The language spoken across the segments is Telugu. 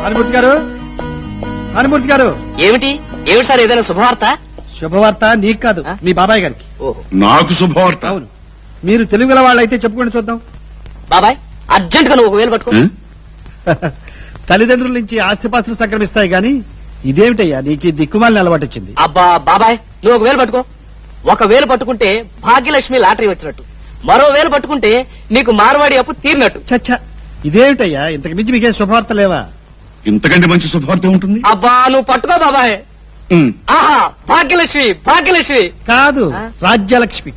భానుమూర్తి గారు, భానుమూర్తి గారు. ఏమిటి ఏమిటి సార్, ఏదైనా శుభవార్త? శుభవార్త నీకు కాదు, మీ బాబాయ్ గారికి. ఓహో, నాకు శుభవార్త. అవును, మీరు తెలుగుల వాళ్ళైతే చెప్పుకొని చూద్దాం. బాబాయ్ అర్జెంట్ గా నువ్వు 1000 పట్టుకో. తల్లిదండ్రుల నుంచి ఆస్తిపాస్తులు సంక్రమిస్తాయి గాని ఇదేమిటయ్యా నీకు దిక్కుమాలిన అలవాటు వచ్చింది? అబ్బా బాబాయ్, నువ్వు 1000 పట్టుకో. 1000 పట్టుకుంటే భాగ్యలక్ష్మి లాటరీ వచ్చినట్టు, మరో 1000 పట్టుకుంటే నీకు మార్వాడి అప్పు తీరినట్టు. చచ్చా, ఇదేమిటయ్యా ఇంతకు మించి మీకేం శుభవార్త లేవా? ఇంతకంటే మంచి శుభవార్త ఉంటుంది. అబ్బా నువ్వు పట్టుకో బాబాయ్. ఆహా, భాగ్యలక్ష్మి భాగ్యలక్ష్మి కాదు, రాజ్యలక్ష్మి.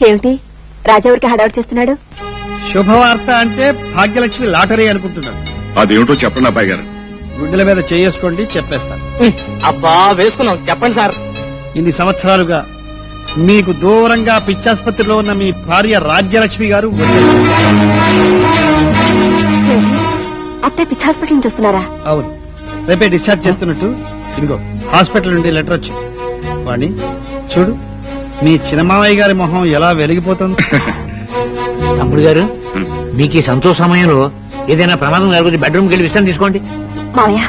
ఏమిటి రాజావురికి హడావుడి చేస్తున్నాడు? శుభవార్త అంటే భాగ్యలక్ష్మి లాటరీ అనుకుంటున్నాడు. అదేమిటో చెప్పండి అబ్బాయి గారు. గుండెల మీద చేసుకోండి, చెప్పేస్తాను. అబ్బా వేసుకున్నాం, చెప్పండి సార్. ఇన్ని సంవత్సరాలుగా మీకు దూరంగా పిచ్చాసుపత్రిలో ఉన్న మీ భార్య రాజ్యలక్ష్మి గారు వచ్చారు. అత్తే పిచ్చి హాస్పిటల్ నుంచి వస్తున్నారా? అవును, రేపే డిశ్చార్జ్ చేస్తున్నట్టు ఇదిగో హాస్పిటల్ నుండి లెటర్ వచ్చింది. వాణి చూడు, మీ చిన్నమావయ్య గారి మొహం ఎలా వెలిగిపోతుంది. తమ్ముడు గారు, మీకు ఈ సంతోష సమయంలో ఏదైనా ప్రమాదం జరిగితే బెడ్రూమ్కి వెళ్ళి విశ్రాంతి తీసుకోండి. మావయ్య,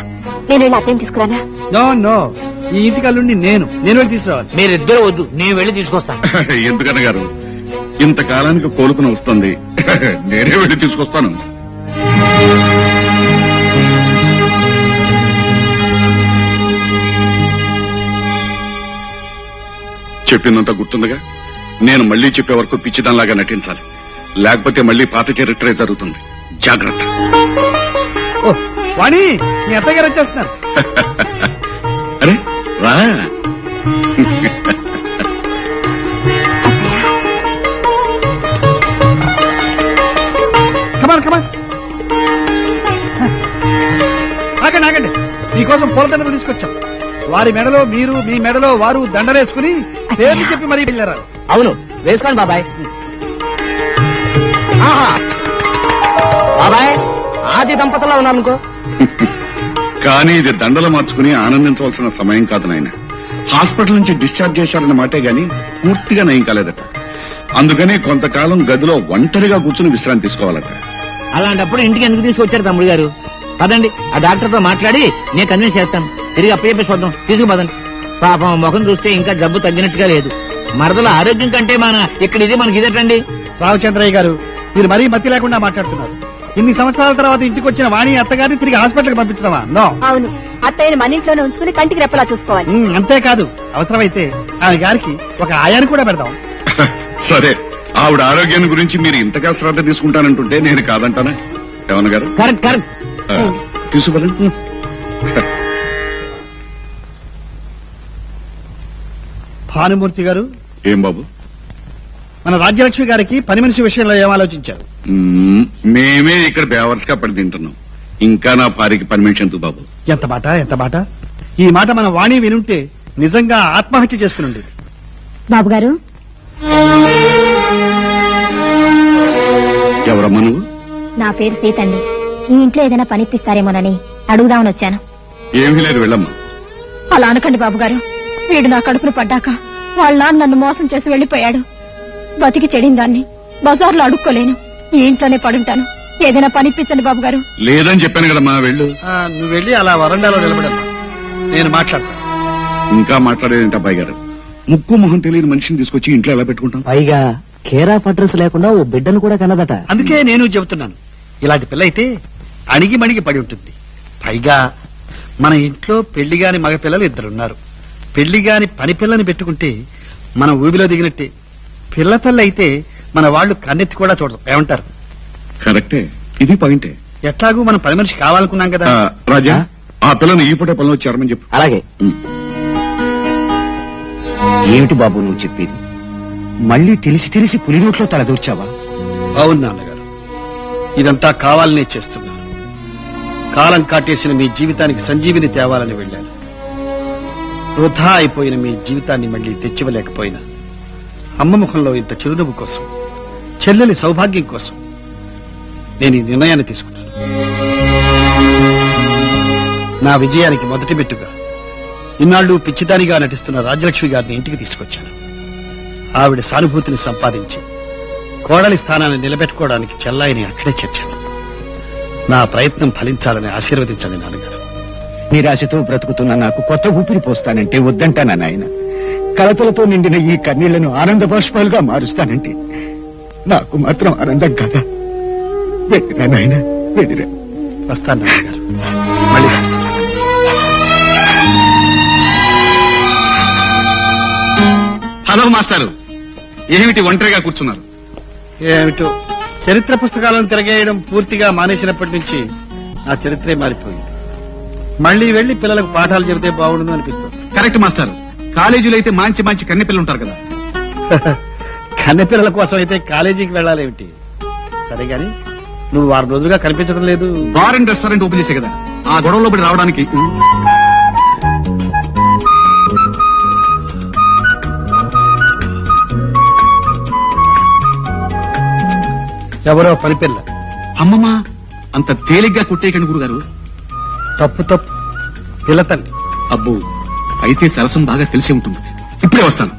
నేను వెళ్ళి అత్తయ్యని తీసుకురానా? నో నో, ఈ ఇంటి కల్లుండి నేను వెళ్ళి తీసుకురావాలి. మీరిద్దరు వద్దు, నేను వెళ్ళి తీసుకొస్తాను. ఎందుకన్న గారు, ఇంతకాలానికి కోలుకుని వస్తుంది, నేనే వెళ్ళి తీసుకొస్తాను. చెప్పిందంతా గుర్తుందిగా. నేను మళ్లీ చెప్పే వరకు పిచ్చిదానిలాగా నటించాలి, లేకపోతే మళ్లీ పాత చరిత్రే జరుగుతుంది. జాగ్రత్త. ఓ వాణి, మీ అత్తగారు వచ్చేస్తున్నారు. అరే రా. కమాన్ కమాన్, ఆగండి ఆగండి, మీకోసం పూలదండలు తీసుకొచ్చాం. వారి మెడలో మీరు, మీ మెడలో వారు దండలేసుకుని పేర్లు చెప్పి మరీ వెళ్ళారు. అవును వేసుకోండి బాబాయ్. ఆహా బాబాయ్, ఆది దంపతుల్లో ఉన్నానుకో. కానీ ఇది దండలు మార్చుకుని ఆనందించవలసిన సమయం కాదు నాయన. హాస్పిటల్ నుంచి డిశ్చార్జ్ చేశారన్న మాటే గాని పూర్తిగా నయం కాలేదట. అందుకని కొంతకాలం గదిలో ఒంటరిగా కూర్చుని విశ్రాంతి తీసుకోవాలట. అలాంటప్పుడు ఇంటికి ఎందుకు తీసుకొచ్చారు తమ్ముడు గారు? పదండి, ఆ డాక్టర్ తో మాట్లాడి నేను కన్విన్స్ చేస్తాను. తిరిగి అప్పచెప్పేసి వద్దాం, తీసుకుపోదండి. పాపం ముఖం చూస్తే ఇంకా జబ్బు తగ్గినట్టుగా లేదు. మరదల ఆరోగ్యం కంటే ఇక్కడ ఇది మనకి ఇదేటండి. రామచంద్రయ్య గారు, మీరు మరీ మతి లేకుండా మాట్లాడుతున్నారు. ఇన్ని సంవత్సరాల తర్వాత ఇంటికి వచ్చిన వాణి అత్తగారిని తిరిగి హాస్పిటల్కి పంపించడమా? నో. అవును, అత్తయ్యని మన ఇంట్లోనే ఉంచుకుని కంటికి రెప్పలా చూసుకోవాలి. అంతేకాదు, అవసరమైతే ఆమె గారికి ఒక ఆయాన్ని కూడా పెడదాం. సరే, ఆవిడ ఆరోగ్యాన్ని గురించి మీరు ఇంతగా శ్రద్ధ తీసుకుంటానంటుంటే నేను కాదంటానా? ఏమన్న గారు? Correct correct. తీసుకుపదండి. భానుమూర్తి గారు. ఏం బాబు? మన రాజ్యలక్ష్మి గారికి పని మనిషి విషయంలో ఏం ఆలోచించారు? మేమే ఇక్కడ బేవర్స్ గా పడి తింటున్నాం. ఇంకా నా భార్యకి పని మనిషి ఎందుకు బాబు? ఎంత మాట, ఎంత మాట! ఈ మాట మన వాణి వినుంటే నిజంగా ఆత్మహత్య చేసుకుని ఉండేది. బాబు గారు, ఎవరమ్మా నువ్వు? నా పేరు సీతండి. ఈ ఇంట్లో ఏదైనా పనిప్పిస్తారేమోనని అడుగుదామని వచ్చాను. ఏమీ లేదు, వెళ్ళమ్మా. అలా అనకండి బాబు గారు. వీడు నా కడుపును పడ్డాక వాళ్ళ నాన్న నన్ను మోసం చేసి వెళ్లిపోయాడు. బతికి చెడిన దాన్ని బజార్లో అడుక్కోలేను. ఈ ఇంట్లోనే పడుంటాను. ఏదైనా పనిపించండి బాబు గారు. లేదని చెప్పాను కదమ్మా, వెళ్ళు. నువ్వు వెళ్ళి అలా వరండాలో నిలబడమ్మా, నేను మాట్లాడతాను. ఇంకా మాట్లాడేదంటే అబ్బాయి గారు, ముక్కు మొహం తెలియని మనిషిని తీసుకొచ్చి ఇంట్లో ఎలా పెట్టుకుంటాం? పైగా కేర్ ఆఫ్ అడ్రస్ లేకుండా ఓ బిడ్డను కూడా కన్నదట. అందుకే నేను చెబుతున్నాను, ఇలాంటి పిల్ల అయితే అణిగి మణిగి పడి ఉంటుంది. పైగా మన ఇంట్లో పెళ్లిగాని మగపిల్లలు 2 ఉన్నారు. పెళ్లిగాని పని పిల్లని పెట్టుకుంటే మనం ఊబిలో దిగినట్టే. పిల్ల తల్లి అయితే మన వాళ్ళు కన్నెత్తి కూడా చూడరు. ఏమంటారు? కరెక్టే, ఇది పాయింటే. ఎట్లాగూ మనం పని మనిషి కావాలనుకున్నాం కదా. రాజా, ఆ పిల్లని ఈ పూట పనిలో చేరమని చెప్పు. అలాగే. ఏమిటి బాబు నువ్వు చెప్పేది? మళ్ళీ తెలిసి తెలిసి పులి నోట్లో తలదూర్చావా? అవును నాన్నగారు, ఇదంతా కావాలనే చేస్తున్నారు. కాలం కాటేసిన మీ జీవితానికి సంజీవిని తేవాలని వెళ్ళాను. వృధా అయిపోయిన మీ జీవితాన్ని మళ్లీ తెచ్చివ్వలేకపోయినా అమ్మ ముఖంలో ఇంత చిరునవ్వు కోసం, చెల్లెలి సౌభాగ్యం కోసం నేను ఈ నిర్ణయాన్ని తీసుకున్నాను. నా విజయానికి మొదటి మెట్టుగా ఇన్నాళ్లు పిచ్చిదానిగా నటిస్తున్న రాజ్యలక్ష్మి గారిని ఇంటికి తీసుకొచ్చాను. ఆవిడ సానుభూతిని సంపాదించి కోడలి స్థానాన్ని నిలబెట్టుకోవడానికి చెల్లాయిని అక్కడే చేర్చాను. నా ప్రయత్నం ఫలించాలని ఆశీర్వదించండి నాన్నగారు. నిరాశతో బ్రతుకుతున్న నాకు కొత్త ఊపిరి పోస్తానంటే వద్దంటానా నాయన? కలతలతో నిండిన ఈ కన్నీళ్లను ఆనంద బాష్పాలుగా మారుస్తానంటే నాకు మాత్రం ఆనందం కదా. వెళ్ళిరా నాయన, వెళ్ళిరా. వస్తాను నాన్నగారు, మళ్ళీ వస్తాను. హలో మాస్టారు, ఏమిటి ఒంటరిగా కూర్చున్నారు? ఏమిటో చరిత్ర పుస్తకాలను తిరగేయడం పూర్తిగా మానేసినప్పటి నుంచి నా చరిత్రే మారిపోయింది. మళ్ళీ వెళ్లి పిల్లలకు పాఠాలు చెబితే బాగుండు అనిపిస్తుంది. కరెక్ట్ మాస్టారు, కాలేజీలో అయితే మంచి మంచి కన్నె పిల్లలు ఉంటారు కదా. కన్నె పిల్లల కోసం అయితే కాలేజీకి వెళ్ళాలేమిటి? సరే గాని నువ్వు 6 రోజులుగా కనిపించడం లేదు. బార్ అండ్ రెస్టారెంట్ ఓపెన్ చేసే కదా, ఆ గొడవలో పడి రావడానికి. ఎవరో పని పిల్ల. అమ్మమ్మ, అంత తేలిగ్గా కుట్టేయకండి గురుగారు. తప్పు తప్పు, పిల్ల తల్లి. అబ్బో, అయితే సరసం బాగా తెలిసి ఉంటుంది. ఇప్పుడే వస్తాను.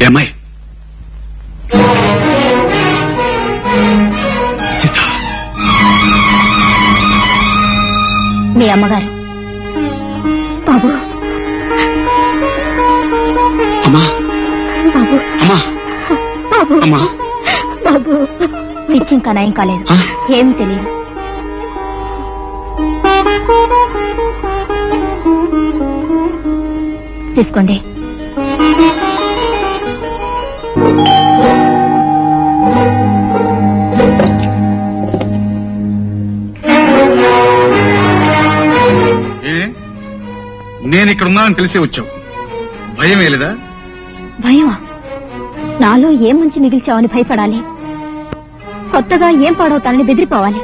ఏమ్మాయి? సీత, మీ అమ్మగారు. బాబు, అమ్మా, బాబు, అమ్మా, బాబు, అమ్మా. బాబు. పిచ్చి ఇంకా నయం కాలేదు, ఆ? ఏమీ తెలియదు. తీసుకోండి. నేను ఇక్కడ ఉన్నానని తెలిసే వచ్చావు. భయం వేయలేదా? భయమా? నాలో ఏం మంచి మిగిల్చావని భయపడాలి, కొత్తగా ఏం పాడవుతానని బెదిరిపోవాలి.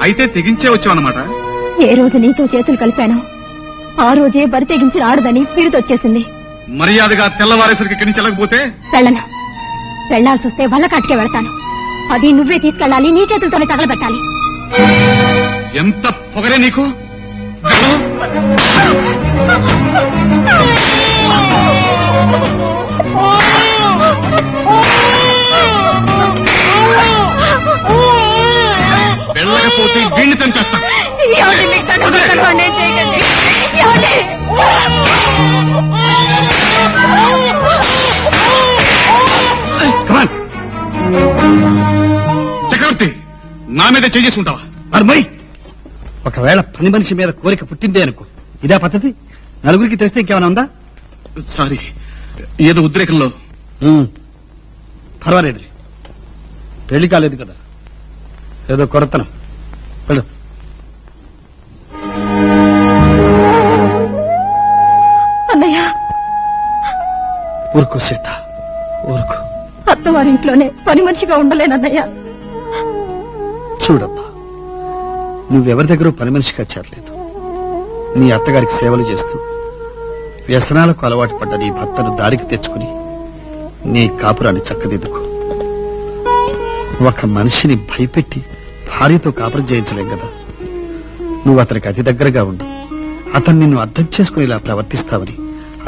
అయితే తెగించే వచ్చావు అన్నమాట. ఏ రోజు నీతో చేతులు కలిపానో ఆ రోజే బరి తెగించి రాడదని పిరుతొచ్చేసింది. మర్యాదగా తెల్లవారేసరికి ఇక్కడి నుంచి వెళ్ళకపోతే వెళ్ళను. వెళ్లాల్సి వస్తే వల్ల కాటికే వెళ్తాను. అది నువ్వే తీసుకెళ్ళాలి, నీ చేతులతోనే తగలబెట్టాలి. ఎంత పొగరే నీకు? వెళ్ళు. వెళ్ళకపోతే వీణ్ణి చంపేస్తాను. చక్రవర్తి, నా మీద చేసుకుంటావా? అర్మయ్, ఒకవేళ పని మనిషి మీద కోరిక పుట్టిందే అనుకో, ఇదే పద్ధతి? నలుగురికి తెస్తే ఇంకేమైనా ఉందా? సారీ, ఏదో ఉద్రేకంలో. పర్వాలేదు, పెళ్లి కాలేదు కదా, ఏదో కొరతనం. వెళ్ళు. అన్నయ్య, ఊరుకో సీత, ఊరుకో. అత్తవారింట్లోనే పని మనిషిగా ఉండలేనన్నయ్య. చూడమ్మా, నువ్వెవరి దగ్గర పని మనిషిగా చేరలేదు. నీ అత్తగారికి సేవలు చేస్తూ వ్యసనాలకు అలవాటు పడ్డ నీ భర్తను దారికి తెచ్చుకుని నీ కాపురాన్ని చక్కదిద్దుకో. ఒక మనిషిని భయపెట్టి భార్యతో కాపురం చేయించలేం కదా. నువ్వు అతనికి అతి దగ్గరగా ఉండి అతను నిన్ను అర్థం చేసుకుని ఇలా ప్రవర్తిస్తావని,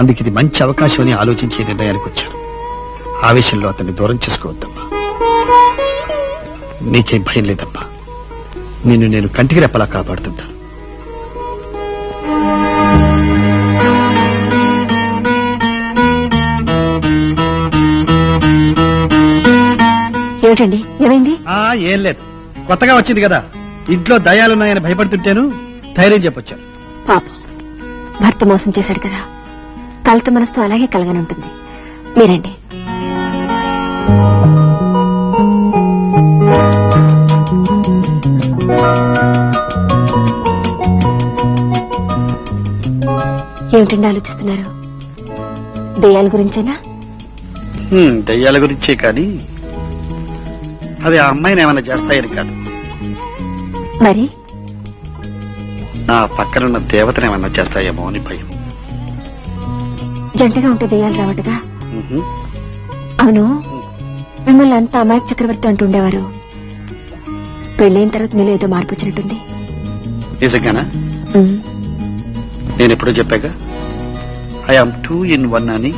అందుకు ఇది మంచి అవకాశం అని ఆలోచించే నిర్ణయానికి వచ్చాను. ఆవేశంలో అతన్ని దూరం చేసుకోవద్దమ్మా. నీకేం భయం లేదమ్మా, నిన్ను నేను కంటికి రెప్పలా కాపాడుతుంటాను. ఏమిటండి, ఏమైంది? ఏం లేదు, కొత్తగా వచ్చింది కదా, ఇంట్లో దయాలున్నాయని భయపడుతుంటేను ధైర్యం చెప్పొచ్చాను. పాపం, భర్త మోసం చేశాడు కదా, కలత మనసుతో అలాగే కలగనుంటుంది. మీరండి. ఏమిటండి ఆలోచిస్తున్నారు? దెయ్యాల గురించేనా? దయ్యాల గురించే కానీ అవి ఆ అమ్మాయిని ఏమైనా చేస్తాయని కాదు. మరి నా పక్కనున్న దేవతను ఏమన్నా చేస్తాయేమో అని భయం. జంటగా ఉంటే దెయ్యాలు రావటగా? ఉహు. అవును, మిమ్మల్ని అంతా అమాయక చక్రవర్తి అంటుండేవారు. పెళ్ళైన తర్వాత మీలో ఏదో మార్పు వచ్చినట్టుంది. నిజంగానా? నేను ఎప్పుడో చెప్పాగా ఐ ఆమ్ 2 in 1 అని.